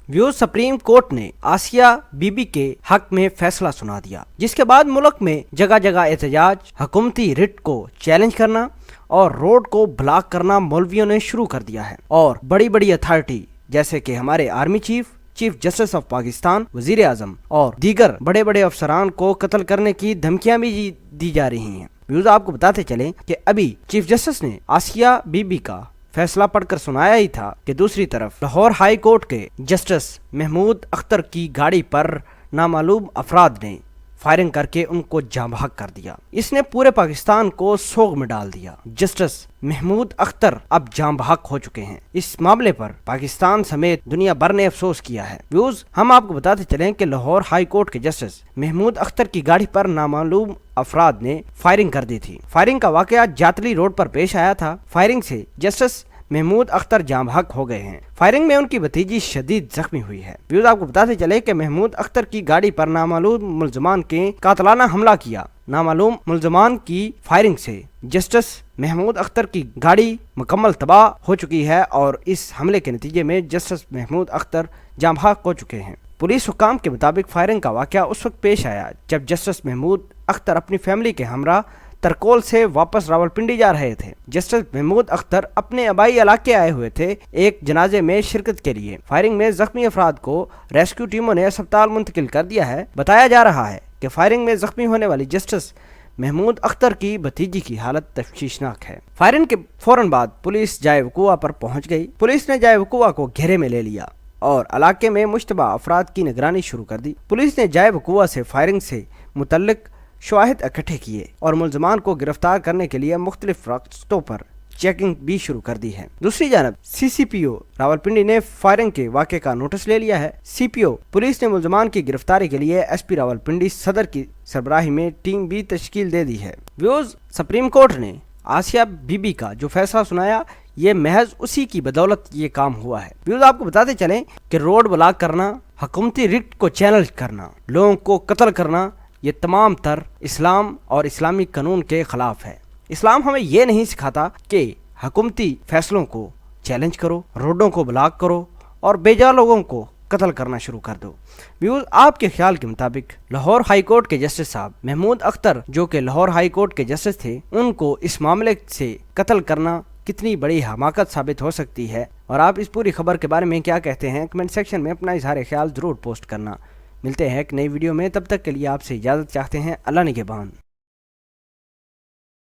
Views supreme court ने आसिया बीबी के हक में फैसला सुना दिया, जिसके बाद मुल्क में जगह जगह एहतजाज, हुकूमती रिट को चैलेंज करना और रोड को ब्लॉक करना मौलवियों ने शुरू कर दिया है। और बड़ी बड़ी अथॉरिटी जैसे कि हमारे army chief justice of Pakistan, वजीर आजम और दीगर बड़े बड़े अफसरान को कत्ल करने की धमकियां भी दी जा रही हैं। व्यूज आपको बताते चले कि अभी चीफ जस्टिस ने आसिया बीबी का फैसला पढ़कर सुनाया ही था कि दूसरी तरफ लाहौर हाई कोर्ट के जस्टिस महमूद अख्तर की गाड़ी पर नामालूम अफराद ने फायरिंग करके उनको जाँ बहक कर दिया। इसने पूरे पाकिस्तान को सोग में डाल दिया। जस्टिस महमूद अख्तर अब जाँ बहक हो चुके हैं। इस मामले पर पाकिस्तान समेत दुनिया भर ने अफसोस किया है। व्यूज हम आपको बताते चलें कि लाहौर हाई कोर्ट के जस्टिस महमूद अख्तर की गाड़ी पर नामालूम अफराद ने फायरिंग कर दी थी। फायरिंग का वाकया जातली रोड पर पेश आया था। फायरिंग से जस्टिस महमूद अख्तर जाँ बहक हो गए हैं। फायरिंग में उनकी भतीजी शदीद जख्मी हुई है। व्यूज आपको बताते चले कि महमूद अख्तर की गाड़ी पर नामालूम मुल्जमान के कातलाना हमला किया। नामालूम मुल्जमान की फायरिंग से जस्टिस महमूद अख्तर की गाड़ी मुकम्मल तबाह हो चुकी है और इस हमले के नतीजे में जस्टिस महमूद अख्तर जाँ बहक हो चुके हैं। पुलिस हुकाम के मुताबिक फायरिंग का वाकया उस वक्त पेश आया जब जस्टिस महमूद अख्तर अपनी फैमिली के हमरा तरकोल से वापस रावलपिंडी जा रहे थे। जस्टिस महमूद अख्तर अपने आबाई इलाके आए हुए थे एक जनाजे में शिरकत के लिए। फायरिंग में जख्मी अफराद को रेस्क्यू टीमों ने अस्पताल मुंतकिल कर दिया है। बताया जा रहा है कि फायरिंग में जख्मी होने वाली जस्टिस महमूद अख्तर की भतीजी की हालत तफ्शीशनाक है। फायरिंग के फौरन बाद पुलिस जाए वकुआ पर पहुंच गई। पुलिस ने जाए वकुआ को घेरे में ले लिया और इलाके में मुश्तबा अफराद की निगरानी शुरू कर दी। पुलिस ने जाए वकुआ से फायरिंग से मुतल्लिक शवाहिद इकट्ठे किए और मुल्जमान को गिरफ्तार करने के लिए मुख्तलिफ रास्तों पर चेकिंग भी शुरू कर दी है। दूसरी जानब CCPO रावलपिंडी ने फायरिंग के वाक़े का नोटिस ले लिया है। CPO पुलिस ने मुल्जमान की गिरफ्तारी के लिए SP रावलपिंडी सदर की सरबराही में टीम भी तश्कील दे दी है। व्यूज सुप्रीम कोर्ट ने आसिया बीबी का जो फैसला सुनाया ये महज उसी की बदौलत ये काम हुआ है। व्यूज आपको बताते चलें कि रोड ब्लॉक करना, हुकूमती रिट को चैलेंज करना, लोगों को कत्ल करना, ये तमाम तर इस्लाम और इस्लामी कानून के खिलाफ है। इस्लाम हमें ये नहीं सिखाता कि हुकूमती फैसलों को चैलेंज करो, रोडों को ब्लॉक करो और बेजा लोगों को कत्ल करना शुरू कर दो। व्यूज आपके ख्याल के मुताबिक लाहौर हाई कोर्ट के जस्टिस साहब महमूद अख्तर जो कि लाहौर हाई कोर्ट के जस्टिस थे, उनको इस मामले से कत्ल करना कितनी बड़ी हमाकत साबित हो सकती है और आप इस पूरी खबर के बारे में क्या कहते हैं, कमेंट सेक्शन में अपना इजहार ख्याल जरूर पोस्ट करना। मिलते हैं एक नई वीडियो में, तब तक के लिए आपसे इजाज़त चाहते हैं। अल्लाह निगहबान।